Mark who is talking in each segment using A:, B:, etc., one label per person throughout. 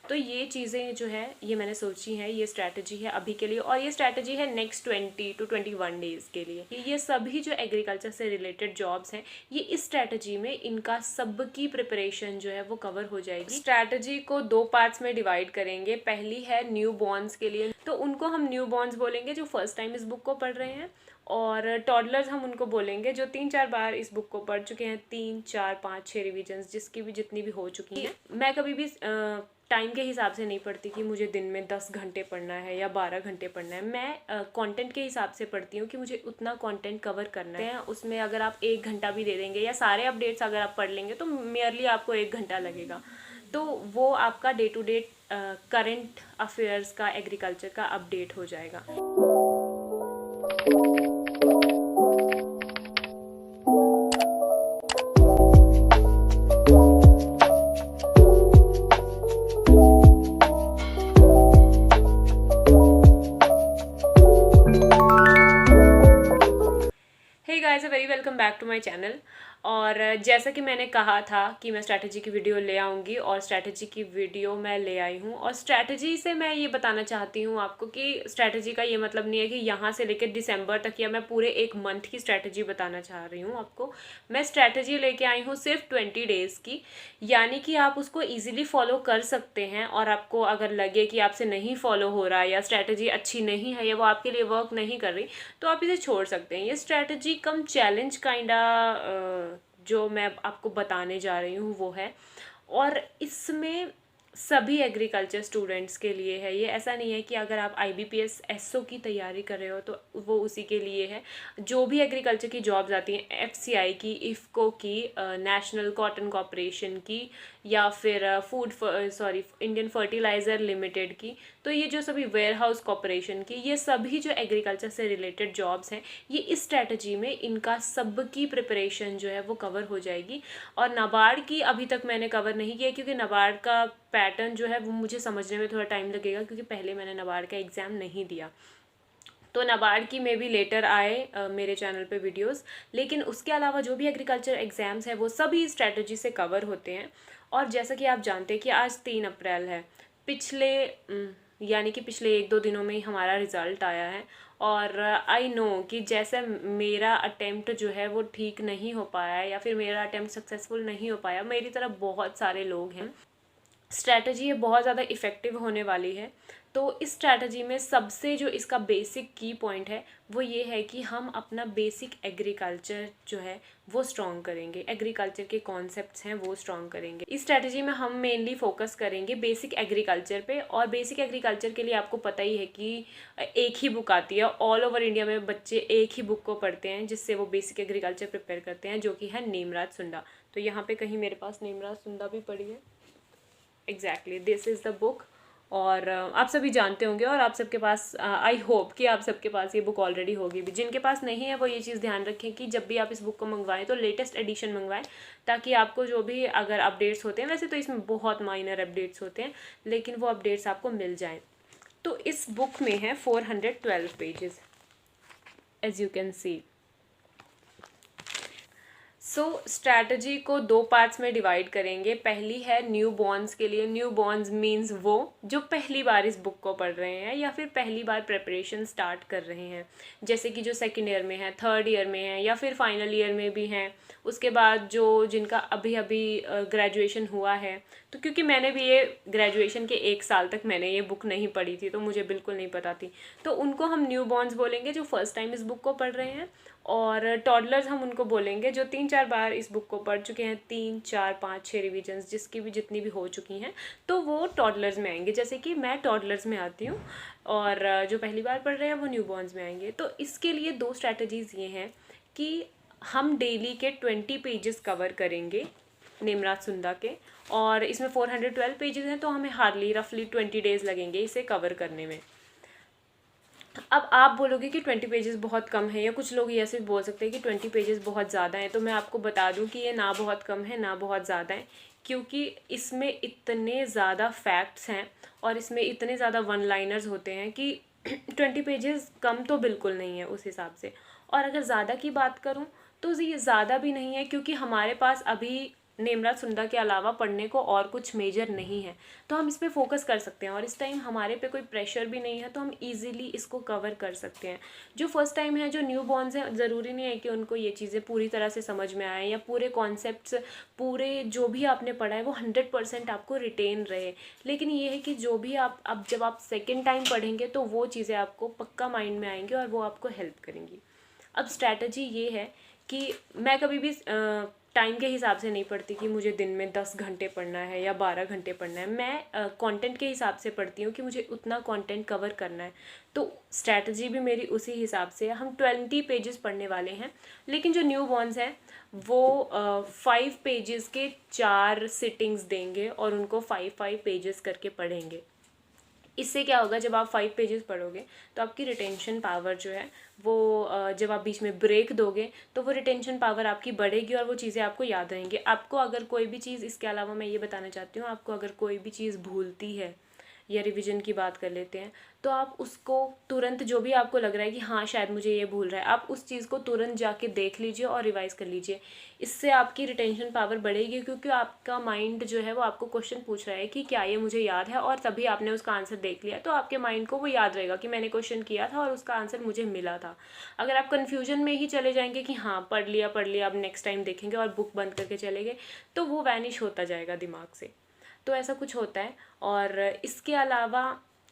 A: तो ये चीज़ें जो है ये मैंने सोची हैं, ये स्ट्रैटेजी है अभी के लिए, और ये स्ट्रैटेजी है नेक्स्ट 20 to 21 डेज़ के लिए। ये सभी जो एग्रीकल्चर से रिलेटेड जॉब्स हैं, ये इस स्ट्रैटेजी में इनका सबकी प्रिपरेशन जो है वो कवर हो जाएगी। स्ट्रैटेजी को 2 पार्ट्स में डिवाइड करेंगे। पहली है न्यू बॉर्न्स के लिए, तो उनको हम न्यू बॉर्न्स बोलेंगे जो फर्स्ट टाइम इस बुक को पढ़ रहे हैं, और टॉडलर्स हम उनको बोलेंगे जो 3-4 बार इस बुक को पढ़ चुके हैं, 3, 4, 5, 6 रिविजन्स जिसकी भी जितनी भी हो चुकी हैं। मैं कभी भी टाइम के हिसाब से नहीं पढ़ती कि मुझे दिन में 10 घंटे पढ़ना है या 12 घंटे पढ़ना है। मैं कंटेंट के हिसाब से पढ़ती हूँ कि मुझे उतना कंटेंट कवर करना है। उसमें अगर आप 1 घंटा भी दे देंगे या सारे अपडेट्स अगर आप पढ़ लेंगे तो मेयरली आपको 1 घंटा लगेगा। तो वो आपका day to day current affairs का, एग्रीकल्चर का अपडेट हो जाएगा। Hey guys, very welcome back to my channel. और जैसा कि मैंने कहा था कि मैं स्ट्रैटेजी की वीडियो ले आऊँगी, और स्ट्रैटेजी की वीडियो मैं ले आई हूँ। और स्ट्रैटेजी से मैं ये बताना चाहती हूँ आपको कि स्ट्रैटेजी का ये मतलब नहीं है कि यहाँ से लेकर दिसंबर तक या मैं पूरे 1 मंथ की स्ट्रैटेजी बताना चाह रही हूँ आपको। मैं स्ट्रैटेजी लेके आई हूँ सिर्फ 20 डेज़ की, यानी कि आप उसको ईजिली फॉलो कर सकते हैं। और आपको अगर लगे कि आपसे नहीं फॉलो हो रहा है या स्ट्रैटेजी अच्छी नहीं है या वो आपके लिए वर्क नहीं कर रही, तो आप इसे छोड़ सकते हैं। ये स्ट्रैटेजी कम चैलेंज काइंडा जो मैं आपको बताने जा रही हूँ वो है, और इसमें सभी एग्रीकल्चर स्टूडेंट्स के लिए है। ये ऐसा नहीं है कि अगर आप IBPS SO की तैयारी कर रहे हो तो वो उसी के लिए है। जो भी एग्रीकल्चर की जॉब्स आती हैं, FCI की, इफ़को की, नेशनल कॉटन कॉर्पोरेशन की, या फिर इंडियन फर्टिलाइज़र लिमिटेड की, तो ये जो सभी वेयर हाउस कॉर्पोरेशन की, ये सभी जो एग्रीकल्चर से रिलेटेड जॉब्स हैं, ये इस स्ट्रैटेजी में इनका सबकी प्रिपरेशन जो है वो कवर हो जाएगी। और नाबार्ड की अभी तक मैंने कवर नहीं किया, क्योंकि नाबार्ड का पैटर्न जो है वो मुझे समझने में थोड़ा टाइम लगेगा, क्योंकि पहले मैंने नाबार्ड का एग्ज़ाम नहीं दिया। तो नाबार्ड की में भी लेटर आए मेरे चैनल पे वीडियोस, लेकिन उसके अलावा जो भी एग्रीकल्चर एग्ज़ाम्स हैं वो सभी स्ट्रैटेजी से कवर होते हैं। और जैसा कि आप जानते हैं कि आज 3 अप्रैल है, यानी कि पिछले 1-2 दिनों में ही हमारा रिज़ल्ट आया है। और आई नो कि जैसे मेरा अटेम्प्ट जो है वो ठीक नहीं हो पाया या फिर मेरा अटेम्प्ट सक्सेसफुल नहीं हो पाया, मेरी तरह बहुत सारे लोग हैं। स्ट्रैटेजी ये बहुत ज़्यादा इफ़ेक्टिव होने वाली है। तो इस स्ट्रैटेजी में सबसे जो इसका बेसिक की पॉइंट है वो ये है कि हम अपना बेसिक एग्रीकल्चर जो है वो स्ट्रॉन्ग करेंगे, एग्रीकल्चर के कॉन्सेप्ट्स हैं वो स्ट्रॉन्ग करेंगे। इस स्ट्रैटेजी में हम मेनली फोकस करेंगे बेसिक एग्रीकल्चर पे। और बेसिक एग्रीकल्चर के लिए आपको पता ही है कि एक ही बुक आती है, ऑल ओवर इंडिया में बच्चे एक ही बुक को पढ़ते हैं जिससे वो बेसिक एग्रीकल्चर प्रिपेयर करते हैं, जो कि है नेमराज सुंडा। तो यहाँ पे कहीं मेरे पास नेमराज सुंडा भी पड़ी है। Exactly this is the book. और आप सभी जानते होंगे, और आप सबके पास, आई होप कि आप सबके पास ये बुक ऑलरेडी होगी भी। जिनके पास नहीं है वो ये चीज़ ध्यान रखें कि जब भी आप इस बुक को मंगवाएं तो लेटेस्ट एडिशन मंगवाएं, ताकि आपको जो भी अगर अपडेट्स होते हैं, वैसे तो इसमें बहुत माइनर अपडेट्स होते हैं, लेकिन वो अपडेट्स आपको मिल जाएँ। तो इस बुक में है 412 pages, as you can see. So strategy को 2 पार्ट्स में डिवाइड करेंगे। पहली है न्यू बॉर्न्स के लिए। न्यू बॉर्न्स मीन्स वो जो पहली बार इस बुक को पढ़ रहे हैं या फिर पहली बार प्रिपरेशन स्टार्ट कर रहे हैं, जैसे कि जो 2nd ईयर में है, 3rd ईयर में है, या फिर फाइनल ईयर में भी हैं। उसके बाद जो जिनका अभी अभी ग्रेजुएशन हुआ है, तो क्योंकि मैंने भी ये ग्रेजुएशन के 1 साल तक मैंने ये बुक नहीं पढ़ी थी, तो मुझे बिल्कुल नहीं पता थी, तो उनको हम न्यू बॉर्न्स बोलेंगे जो फर्स्ट टाइम इस बुक को पढ़ रहे हैं। और टॉडलर्स हम उनको बोलेंगे जो 3-4 बार इस बुक को पढ़ चुके हैं, 3, 4, 5, 6 रिविजन्स जिसकी भी जितनी भी हो चुकी हैं, तो वो टॉडलर्स में आएंगे, जैसे कि मैं टॉडलर्स में आती हूँ। और जो पहली बार पढ़ रहे हैं वो न्यू बॉर्न्स में आएंगे। तो इसके लिए 2 स्ट्रैटेजीज़ ये हैं कि हम डेली के 20 पेजेस कवर करेंगे नेमराज सुंदा के, और इसमें 412 पेजेस हैं, तो हमें हार्डली रफली 20 डेज़ लगेंगे इसे कवर करने में। अब आप बोलोगे कि 20 पेजेस बहुत कम है, या कुछ लोग ये ऐसे भी बोल सकते हैं कि 20 पेजेस बहुत ज़्यादा हैं। तो मैं आपको बता दूं कि ये ना बहुत कम है ना बहुत ज़्यादा है, क्योंकि इसमें इतने ज़्यादा फैक्ट्स हैं और इसमें इतने ज़्यादा वन लाइनर्स होते हैं कि 20 पेजेस कम तो बिल्कुल नहीं है उस हिसाब से। और अगर ज़्यादा की बात करूँ तो ये ज़्यादा भी नहीं है, क्योंकि हमारे पास अभी नेमराज सुंदा के अलावा पढ़ने को और कुछ मेजर नहीं है, तो हम इस पे फोकस कर सकते हैं और इस टाइम हमारे पे कोई प्रेशर भी नहीं है, तो हम इजीली इसको कवर कर सकते हैं। जो फर्स्ट टाइम है, जो न्यू बॉर्न्स हैं, ज़रूरी नहीं है कि उनको ये चीज़ें पूरी तरह से समझ में आए या पूरे कॉन्सेप्ट्स, पूरे जो भी आपने पढ़ा है वो 100% आपको रिटेन रहे। लेकिन ये है कि जो भी आप अब जब आप सेकेंड टाइम पढ़ेंगे तो वो चीज़ें आपको पक्का माइंड में आएंगी और वो आपको हेल्प करेंगी। अब स्ट्रैटेजी ये है कि मैं कभी भी टाइम के हिसाब से नहीं पढ़ती कि मुझे दिन में 10 घंटे पढ़ना है या 12 घंटे पढ़ना है। मैं कंटेंट के हिसाब से पढ़ती हूँ कि मुझे उतना कंटेंट कवर करना है, तो स्ट्रैटेजी भी मेरी उसी हिसाब से है। हम 20 पेजेस पढ़ने वाले हैं, लेकिन जो न्यू बॉर्न्स हैं वो 5 पेजेस के 4 सिटिंग्स देंगे और उनको 5 पेजेस करके पढ़ेंगे। इससे क्या होगा, जब आप 5 पेजेस पढ़ोगे तो आपकी रिटेंशन पावर जो है वो जब आप बीच में ब्रेक दोगे तो वो रिटेंशन पावर आपकी बढ़ेगी और वो चीज़ें आपको याद रहेंगी। आपको अगर कोई भी चीज़, इसके अलावा मैं ये बताना चाहती हूँ, आपको अगर कोई भी चीज़ भूलती है या रिवीजन की बात कर लेते हैं, तो आप उसको तुरंत, जो भी आपको लग रहा है कि हाँ शायद मुझे ये भूल रहा है, आप उस चीज़ को तुरंत जाके देख लीजिए और रिवाइज कर लीजिए। इससे आपकी रिटेंशन पावर बढ़ेगी, क्योंकि आपका माइंड जो है वो आपको क्वेश्चन पूछ रहा है कि क्या ये मुझे याद है, और तभी आपने उसका आंसर देख लिया, तो आपके माइंड को वो याद रहेगा कि मैंने क्वेश्चन किया था और उसका आंसर मुझे मिला था। अगर आप कन्फ्यूजन में ही चले जाएंगे कि हाँ पढ़ लिया अब नेक्स्ट टाइम देखेंगे और बुक बंद करके चले गए, तो वो वैनिश होता जाएगा दिमाग से। तो ऐसा कुछ होता है। और इसके अलावा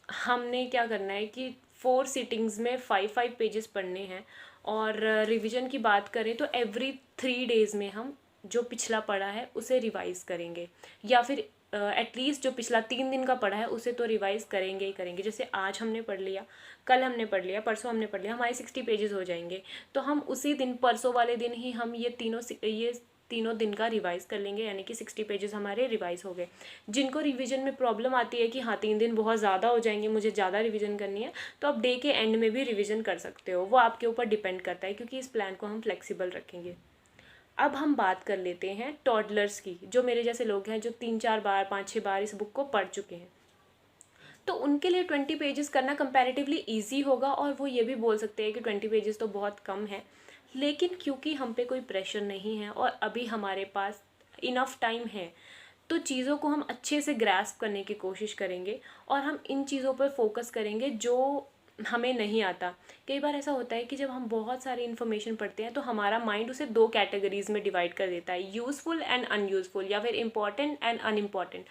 A: हमने क्या करना है कि 4 सिटिंग्स में 5 पेजेस पढ़ने हैं। और रिवीजन की बात करें तो एवरी 3 डेज़ में हम जो पिछला पढ़ा है उसे रिवाइज़ करेंगे, या फिर एटलीस्ट जो पिछला 3 दिन का पढ़ा है उसे तो रिवाइज़ करेंगे ही करेंगे। जैसे आज हमने पढ़ लिया, कल हमने पढ़ लिया, परसों हमने पढ़ लिया, हमारे 60 पेजेस हो जाएंगे, तो हम उसी दिन, परसों वाले दिन ही हम ये तीनों दिन का रिवाइज़ कर लेंगे, यानी कि 60 पेजेस हमारे रिवाइज़ हो गए। जिनको रिवीजन में प्रॉब्लम आती है कि हाँ 3 दिन बहुत ज़्यादा हो जाएंगे, मुझे ज़्यादा रिवीजन करनी है, तो आप डे के एंड में भी रिवीजन कर सकते हो, वो आपके ऊपर डिपेंड करता है, क्योंकि इस प्लान को हम फ्लेक्सिबल रखेंगे। अब हम बात कर लेते हैं टॉडलर्स की, जो मेरे जैसे लोग हैं जो 3-4 बार 5-6 बार इस बुक को पढ़ चुके हैं। तो उनके लिए 20 पेजेस करना कंपैरेटिवली ईजी होगा, और वो ये भी बोल सकते हैं कि 20 पेजेस तो बहुत कम है। लेकिन क्योंकि हम पे कोई प्रेशर नहीं है और अभी हमारे पास इनफ टाइम है, तो चीज़ों को हम अच्छे से ग्रास्प करने की कोशिश करेंगे और हम इन चीज़ों पर फोकस करेंगे जो हमें नहीं आता। कई बार ऐसा होता है कि जब हम बहुत सारी इन्फॉर्मेशन पढ़ते हैं तो हमारा माइंड उसे 2 कैटेगरीज में डिवाइड कर देता है, यूज़फुल एंड अनयूज़फुल, या फिर इम्पॉर्टेंट एंड अनइम्पॉर्टेंट।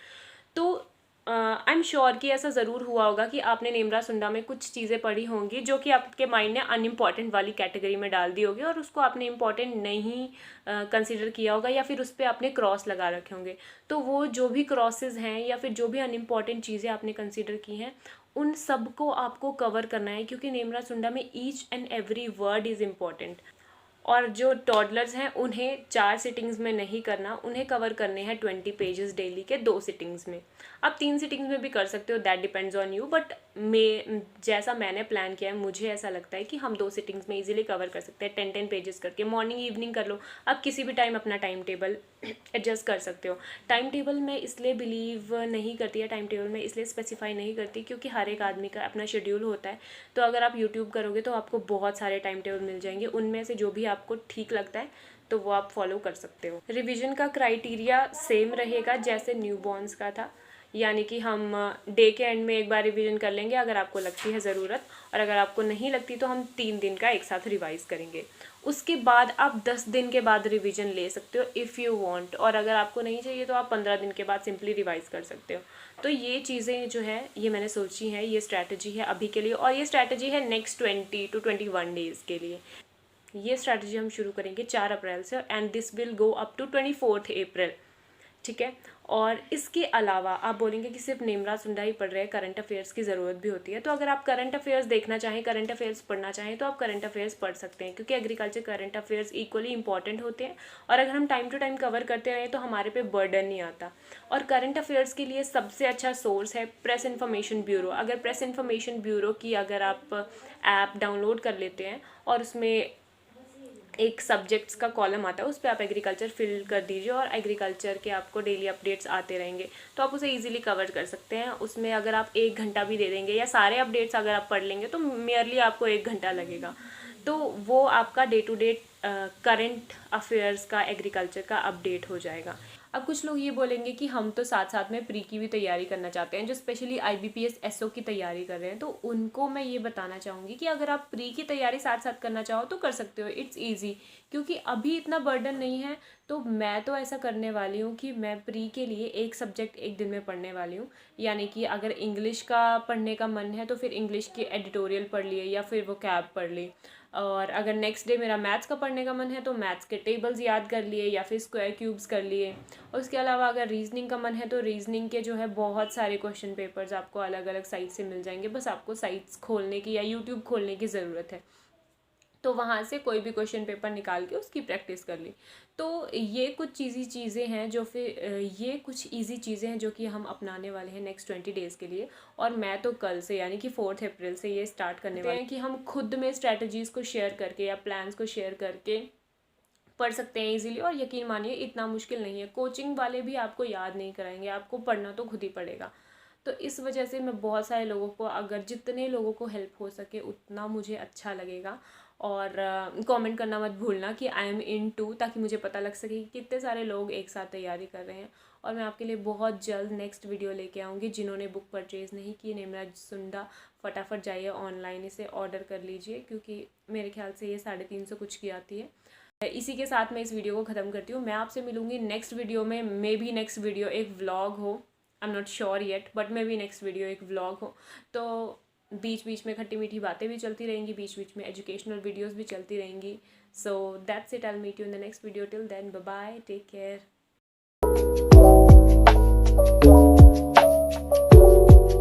A: तो आई एम श्योर कि ऐसा ज़रूर हुआ होगा कि आपने नेमराज सुंदा में कुछ चीज़ें पढ़ी होंगी जो कि आपके माइंड ने अनइम्पॉर्टेंट वाली कैटेगरी में डाल दी होगी, और उसको आपने इम्पॉर्टेंट नहीं कंसिडर किया होगा, या फिर उस पर आपने क्रॉस लगा रखे होंगे। तो वो जो भी क्रॉसेस हैं या फिर जो भी अनइम्पॉर्टेंट चीज़ें आपने कंसिडर की हैं, उन सब को आपको कवर करना है, क्योंकि नेमराज सुंदा में each and every word is important. और जो टॉडलर्स हैं उन्हें 4 सिटिंग्स में नहीं करना, उन्हें कवर करने हैं 20 पेजेस डेली के 2 सिटिंग्स में। आप 3 सिटिंग्स में भी कर सकते हो, that depends on you, but जैसा मैंने प्लान किया है, मुझे ऐसा लगता है कि हम 2 सिटिंग्स में इजीली कवर कर सकते हैं, 10-10 पेजेस करके। मॉर्निंग इवनिंग कर लो, आप किसी भी टाइम अपना टाइम टेबल एडजस्ट कर सकते हो। टाइम टेबल मैं इसलिए बिलीव नहीं करती, या टाइम टेबल मैं इसलिए स्पेसिफाई नहीं करती क्योंकि हर एक आदमी का अपना शेड्यूल होता है। तो अगर आप यूट्यूब करोगे तो आपको बहुत सारे टाइम टेबल मिल जाएंगे, उनमें से जो भी आपको ठीक लगता है तो वो आप फॉलो कर सकते हो। रिवीजन का क्राइटेरिया सेम रहेगा जैसे न्यू बॉर्न्स का था, यानी कि हम डे के एंड में एक बार रिवीजन कर लेंगे अगर आपको लगती है ज़रूरत, और अगर आपको नहीं लगती तो हम 3 दिन का एक साथ रिवाइज़ करेंगे। उसके बाद आप 10 दिन के बाद रिवीजन ले सकते हो इफ़ यू वांट, और अगर आपको नहीं चाहिए तो आप 15 दिन के बाद सिंपली रिवाइज़ कर सकते हो। तो ये चीज़ें जो है ये मैंने सोची हैं, ये स्ट्रैटेजी है अभी के लिए, और ये स्ट्रैटेजी है नेक्स्ट 20 to 21 डेज़ के लिए। ये स्ट्रैटेजी हम शुरू करेंगे 4 अप्रैल से, and this will go up to 24 April, ठीक है। और इसके अलावा आप बोलेंगे कि सिर्फ नेमराज सुंदा ही पढ़ रहे हैं, करंट अफेयर्स की ज़रूरत भी होती है। तो अगर आप करंट अफेयर्स देखना चाहें, करंट अफेयर्स पढ़ना चाहें, तो आप करंट अफेयर्स पढ़ सकते हैं, क्योंकि agriculture current affairs equally important होते हैं, और अगर हम टाइम टू टाइम कवर करते रहें तो हमारे पे बर्डन नहीं आता। और करंट अफेयर्स के लिए सबसे अच्छा सोर्स है प्रेस इन्फॉर्मेशन ब्यूरो। अगर प्रेस इन्फॉर्मेशन ब्यूरो की अगर आप ऐप डाउनलोड कर लेते हैं और उसमें एक सब्जेक्ट्स का कॉलम आता है, उस पर आप एग्रीकल्चर फिल कर दीजिए और एग्रीकल्चर के आपको डेली अपडेट्स आते रहेंगे, तो आप उसे इजीली कवर कर सकते हैं। उसमें अगर आप 1 घंटा भी दे देंगे या सारे अपडेट्स अगर आप पढ़ लेंगे तो मेयरली आपको 1 घंटा लगेगा। तो वो आपका day to day current affairs का एग्रीकल्चर का अपडेट हो जाएगा। अब कुछ लोग ये बोलेंगे कि हम तो साथ साथ में प्री की भी तैयारी करना चाहते हैं, जो स्पेशली IBPS SO की तैयारी कर रहे हैं, तो उनको मैं ये बताना चाहूँगी कि अगर आप प्री की तैयारी साथ साथ करना चाहो तो कर सकते हो, इट्स ईजी, क्योंकि अभी इतना बर्डन नहीं है। तो मैं तो ऐसा करने वाली हूँ कि मैं प्री के लिए एक सब्जेक्ट एक दिन में पढ़ने वाली हूँ, यानी कि अगर इंग्लिश का पढ़ने का मन है तो फिर इंग्लिश की एडिटोरियल पढ़ लिए या फिर वोकैब पढ़ ली, और अगर नेक्स्ट डे मेरा मैथ्स का पढ़ने का मन है तो मैथ्स के टेबल्स याद कर लिए या फिर स्क्वायर क्यूब्स कर लिए। और उसके अलावा अगर रीजनिंग का मन है तो रीजनिंग के जो है बहुत सारे क्वेश्चन पेपर्स आपको अलग अलग साइट से मिल जाएंगे, बस आपको साइट्स खोलने की या यूट्यूब खोलने की ज़रूरत है, तो वहाँ से कोई भी क्वेश्चन पेपर निकाल के उसकी प्रैक्टिस कर ली। तो ये कुछ चीज़ें हैं जो ये कुछ इजी चीज़ें हैं जो कि हम अपनाने वाले हैं नेक्स्ट 20 डेज़ के लिए। और मैं तो कल से यानी कि 4 अप्रैल से ये स्टार्ट करने वाले हैं कि हम खुद में स्ट्रैटेजीज़ को शेयर करके या प्लान्स को शेयर करके पढ़ सकते हैं इजीली। और यकीन मानिए इतना मुश्किल नहीं है, कोचिंग वाले भी आपको याद नहीं कराएंगे, आपको पढ़ना तो खुद ही पड़ेगा। तो इस वजह से मैं बहुत सारे लोगों को, अगर जितने लोगों को हेल्प हो सके उतना मुझे अच्छा लगेगा। और कमेंट करना मत भूलना कि आई एम इन टू, ताकि मुझे पता लग सके कि कितने सारे लोग एक साथ तैयारी कर रहे हैं। और मैं आपके लिए बहुत जल्द नेक्स्ट वीडियो लेके आऊँगी। जिन्होंने बुक परचेज़ नहीं की, नेमराज सुंडा, फटाफट जाइए ऑनलाइन इसे ऑर्डर कर लीजिए, क्योंकि मेरे ख्याल से ये 350 कुछ की आती है। इसी के साथ मैं इस वीडियो को ख़त्म करती हूँ। मैं आपसे मिलूँगी नेक्स्ट वीडियो में, मे बी नेक्स्ट वीडियो एक व्लॉग हो, I am not sure yet, but may be next video एक व्लॉग हो। तो बीच बीच में खट्टी मीठी बातें भी चलती रहेंगी, बीच बीच में एजुकेशनल वीडियोस भी चलती रहेंगी। So that's it, I will meet you in the next video. Till then, bye bye, take care.